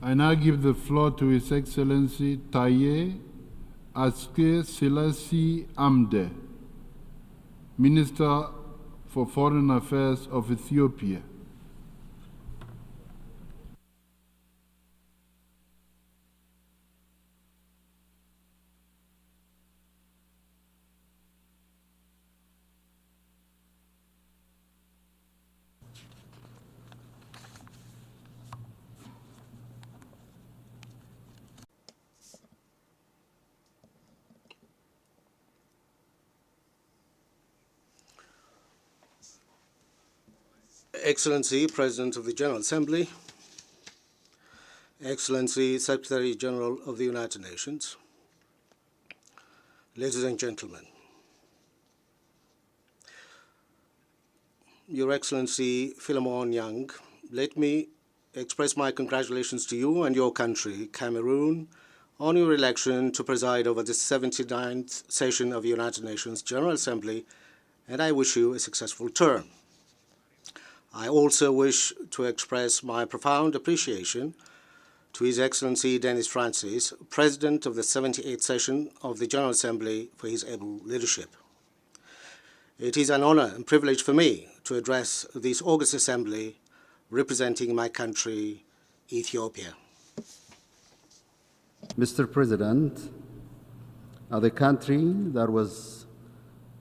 I now give the floor to His Excellency Taye Aጽቀስላሴ Amde, Minister for Foreign Affairs of Ethiopia. Excellency, President of the General Assembly, Excellency, Secretary General of the United Nations, ladies and gentlemen, Your Excellency Philemon Young, let me express my congratulations to you and your country, Cameroon, on your election to preside over the 79th session of the United Nations General Assembly, and I wish you a successful term. I also wish to express my profound appreciation to His Excellency Denis Francis, President of the 78th session of the General Assembly, for his able leadership. It is an honor and privilege for me to address this august assembly representing my country, Ethiopia. Mr. President, the country that was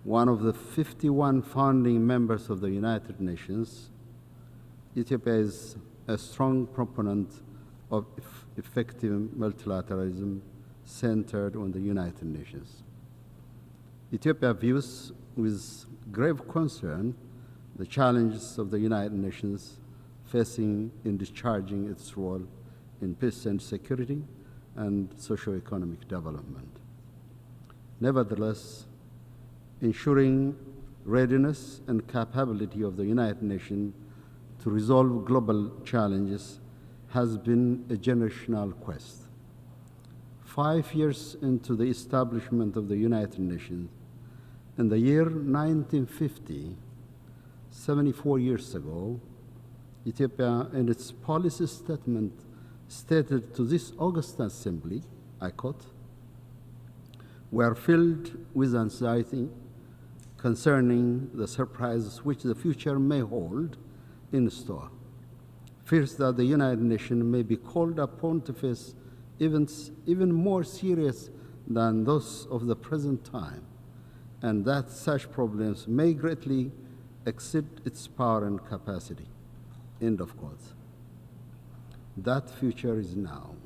one of the 51 founding members of the United Nations, Ethiopia is a strong proponent of effective multilateralism centered on the United Nations. Ethiopia views with grave concern the challenges of the United Nations facing in discharging its role in peace and security and socio-economic development. Nevertheless, ensuring readiness and capability of the United Nations to resolve global challenges has been a generational quest. 5 years into the establishment of the United Nations, in the year 1950, 74 years ago, Ethiopia, in its policy statement, stated to this august assembly, I quote, "We are filled with anxiety concerning the surprises which the future may hold in store. Fears that the United Nations may be called upon to face events even more serious than those of the present time, and that such problems may greatly exceed its power and capacity." End of quote. That future is now,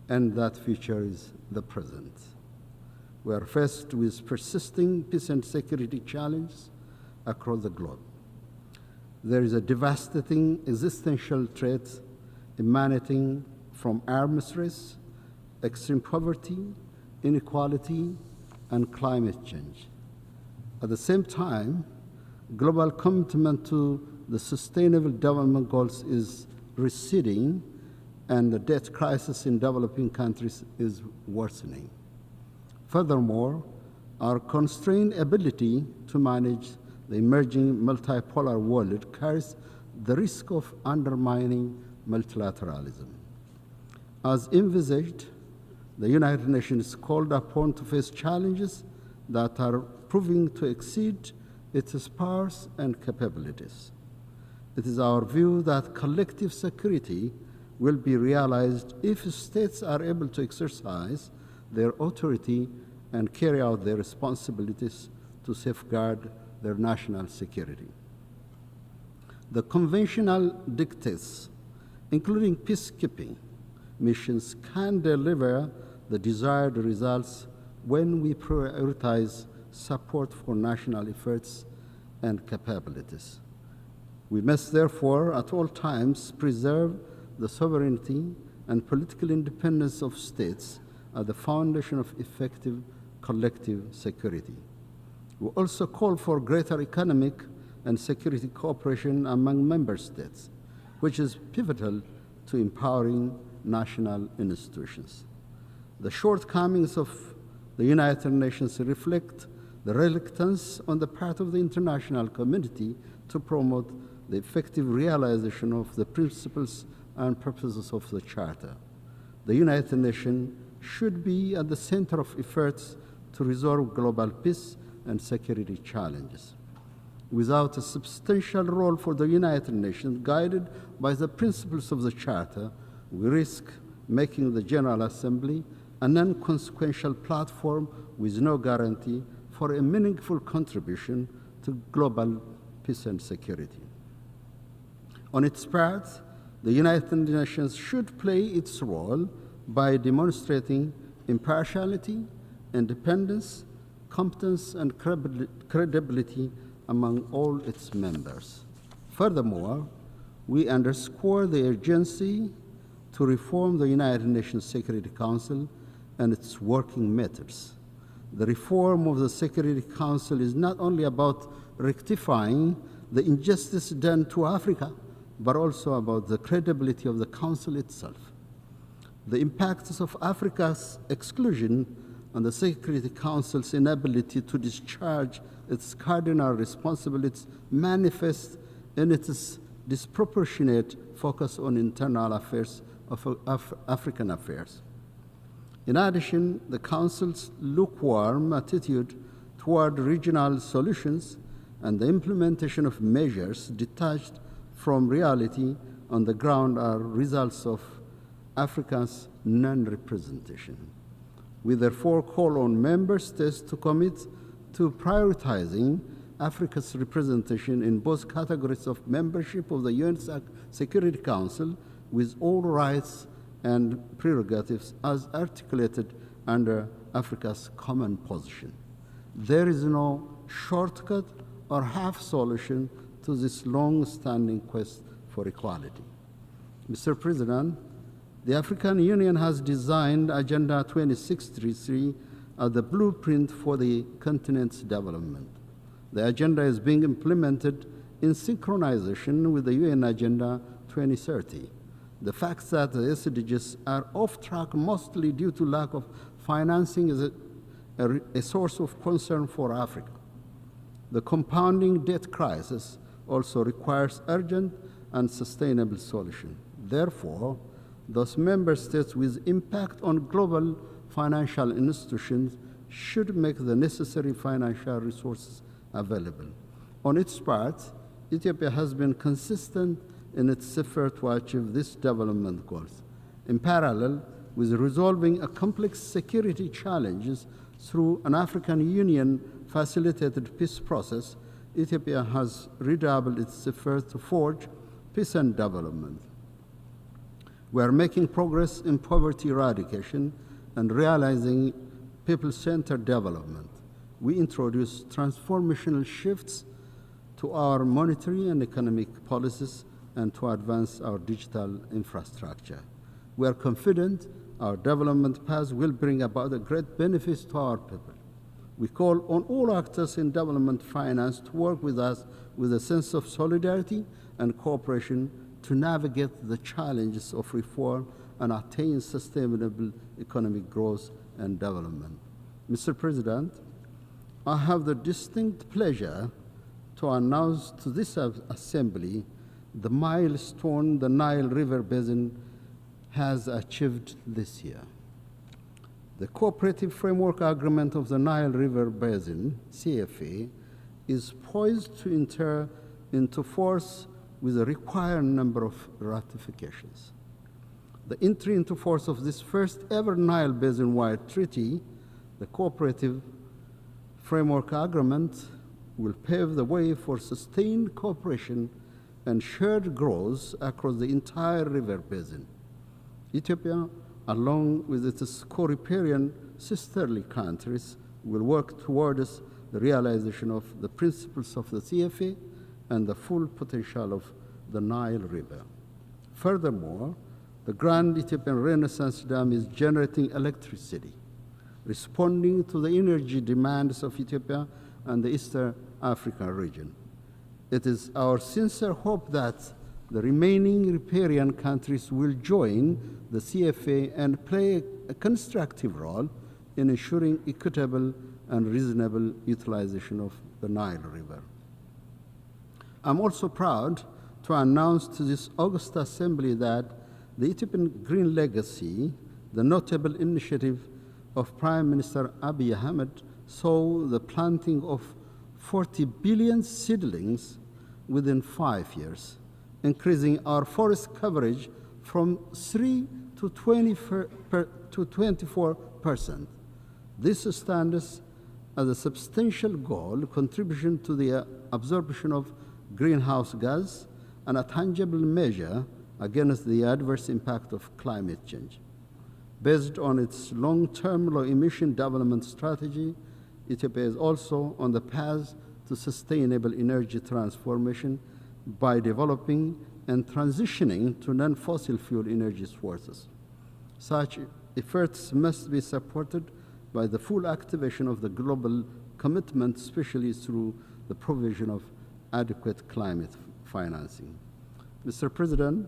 and that future is the present. We are faced with persisting peace and security challenges across the globe. There is a devastating existential threat emanating from arms race, extreme poverty, inequality, and climate change. At the same time, global commitment to the sustainable development goals is receding, and the debt crisis in developing countries is worsening. Furthermore, our constrained ability to manage the emerging multipolar world carries the risk of undermining multilateralism. As envisaged, the United Nations is called upon to face challenges that are proving to exceed its powers and capabilities. It is our view that collective security will be realized if states are able to exercise their authority and carry out their responsibilities to safeguard their national security. The conventional dictates, including peacekeeping missions, can deliver the desired results when we prioritize support for national efforts and capabilities. We must therefore at all times preserve the sovereignty and political independence of states at the foundation of effective collective security. We also call for greater economic and security cooperation among member states, which is pivotal to empowering national institutions. The shortcomings of the United Nations reflect the reluctance on the part of the international community to promote the effective realization of the principles and purposes of the Charter. The United Nations should be at the center of efforts to resolve global peace and security challenges. Without a substantial role for the United Nations guided by the principles of the Charter, we risk making the General Assembly a non-consequential platform with no guarantee for a meaningful contribution to global peace and security. On its part, the United Nations should play its role by demonstrating impartiality, independence, competence, and credibility among all its members. Furthermore, we underscore the urgency to reform the United Nations Security Council and its working methods. The reform of the Security Council is not only about rectifying the injustice done to Africa, but also about the credibility of the Council itself. The impacts of Africa's exclusion on the Security Council's inability to discharge its cardinal responsibilities manifest in its disproportionate focus on internal affairs of African affairs. In addition, the Council's lukewarm attitude toward regional solutions and the implementation of measures detached from reality on the ground are results of Africa's non-representation. We therefore call on member states to commit to prioritizing Africa's representation in both categories of membership of the UN Security Council with all rights and prerogatives as articulated under Africa's common position. There is no shortcut or half solution to this long-standing quest for equality. Mr. President, the African Union has designed Agenda 2633 as the blueprint for the continent's development. The agenda is being implemented in synchronization with the UN Agenda 2030. The fact that the SDGs are off track mostly due to lack of financing is a source of concern for Africa. The compounding debt crisis also requires urgent and sustainable solution. Therefore, those member states with impact on global financial institutions should make the necessary financial resources available. On its part, Ethiopia has been consistent in its effort to achieve these development goals. In parallel with resolving a complex security challenges through an African Union-facilitated peace process, Ethiopia has redoubled its effort to forge peace and development. We are making progress in poverty eradication and realizing people-centered development. We introduced transformational shifts to our monetary and economic policies and to advance our digital infrastructure. We are confident our development path will bring about a great benefits to our people. We call on all actors in development finance to work with us with a sense of solidarity and cooperation to navigate the challenges of reform and attain sustainable economic growth and development. Mr. President, I have the distinct pleasure to announce to this Assembly the milestone the Nile River Basin has achieved this year. The Cooperative Framework Agreement of the Nile River Basin, CFA, is poised to enter into force with a required number of ratifications. The entry into force of this first ever Nile Basin-wide treaty, the Cooperative Framework Agreement, will pave the way for sustained cooperation and shared growth across the entire river basin. Ethiopia, along with its co-riparian sisterly countries, will work towards the realization of the principles of the CFA and the full potential of the Nile River. Furthermore, the Grand Ethiopian Renaissance Dam is generating electricity, responding to the energy demands of Ethiopia and the Eastern African region. It is our sincere hope that the remaining riparian countries will join the CFA and play a constructive role in ensuring equitable and reasonable utilization of the Nile River. I'm also proud to announce to this August Assembly that the Ethiopian Green Legacy, the notable initiative of Prime Minister Abiy Ahmed, saw the planting of 40 billion seedlings within 5 years, increasing our forest coverage from 3 to 24%. This stands as a substantial goal contribution to the absorption of greenhouse gas and a tangible measure against the adverse impact of climate change. Based on its long-term low-emission development strategy, Ethiopia is also on the path to sustainable energy transformation by developing and transitioning to non-fossil fuel energy sources. Such efforts must be supported by the full activation of the global commitment, especially through the provision of adequate climate financing. Mr. President,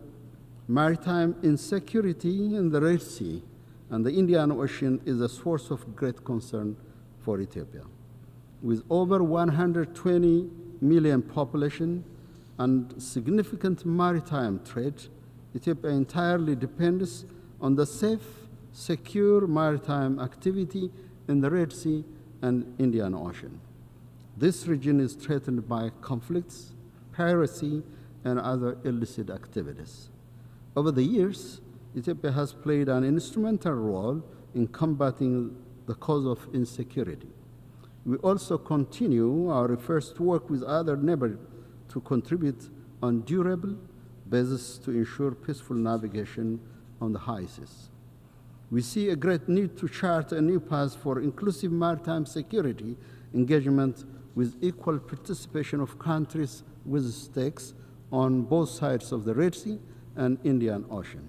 maritime insecurity in the Red Sea and the Indian Ocean is a source of great concern for Ethiopia. With over 120 million population and significant maritime trade, Ethiopia entirely depends on the safe, secure maritime activity in the Red Sea and Indian Ocean. This region is threatened by conflicts, piracy, and other illicit activities. Over the years, Ethiopia has played an instrumental role in combating the cause of insecurity. We also continue our efforts to work with other neighbors to contribute on durable basis to ensure peaceful navigation on the high seas. We see a great need to chart a new path for inclusive maritime security engagement with equal participation of countries with stakes on both sides of the Red Sea and Indian Ocean.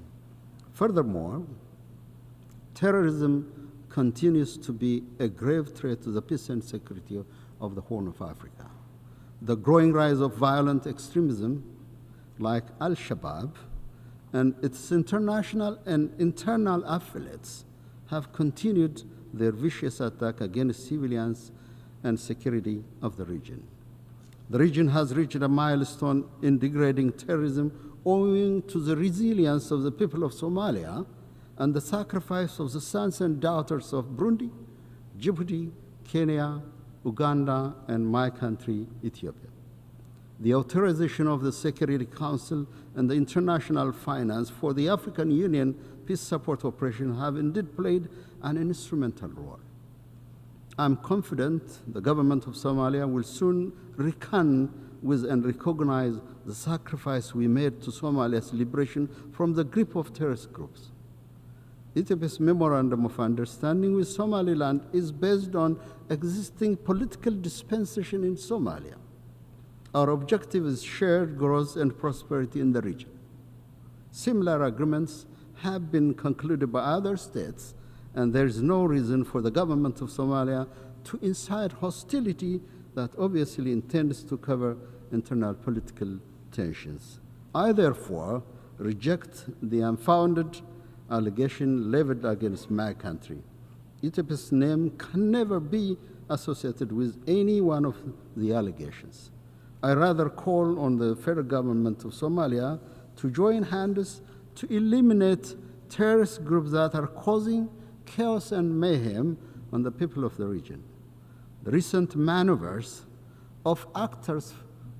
Furthermore, terrorism continues to be a grave threat to the peace and security of the Horn of Africa. The growing rise of violent extremism like Al-Shabaab and its international and internal affiliates have continued their vicious attack against civilians and security of the region. The region has reached a milestone in degrading terrorism owing to the resilience of the people of Somalia and the sacrifice of the sons and daughters of Burundi, Djibouti, Kenya, Uganda, and my country, Ethiopia. The authorization of the Security Council and the international finance for the African Union peace support operation have indeed played an instrumental role. I'm confident the government of Somalia will soon reckon with and recognize the sacrifice we made to Somalia's liberation from the grip of terrorist groups. Ethiopia's memorandum of understanding with Somaliland is based on existing political dispensation in Somalia. Our objective is shared growth and prosperity in the region. Similar agreements have been concluded by other states, and there is no reason for the government of Somalia to incite hostility that obviously intends to cover internal political tensions. I therefore reject the unfounded allegation leveled against my country. Ethiopia's name can never be associated with any one of the allegations. I rather call on the federal government of Somalia to join hands to eliminate terrorist groups that are causing chaos and mayhem on the people of the region. The recent maneuvers of actors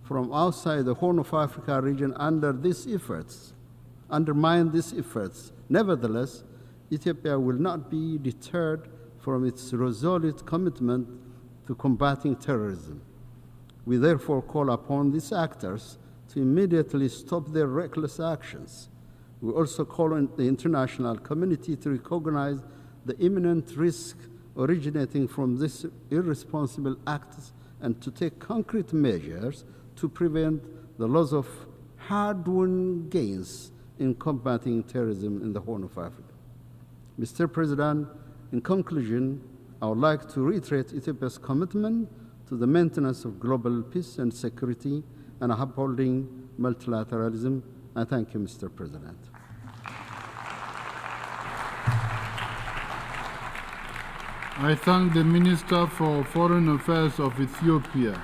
from outside the Horn of Africa region undermine these efforts. Nevertheless, Ethiopia will not be deterred from its resolute commitment to combating terrorism. We therefore call upon these actors to immediately stop their reckless actions. We also call on the international community to recognize the imminent risk originating from these irresponsible acts and to take concrete measures to prevent the loss of hard-won gains in combating terrorism in the Horn of Africa. Mr. President, in conclusion, I would like to reiterate Ethiopia's commitment to the maintenance of global peace and security and upholding multilateralism. I thank you, Mr. President. I thank the Minister for Foreign Affairs of Ethiopia.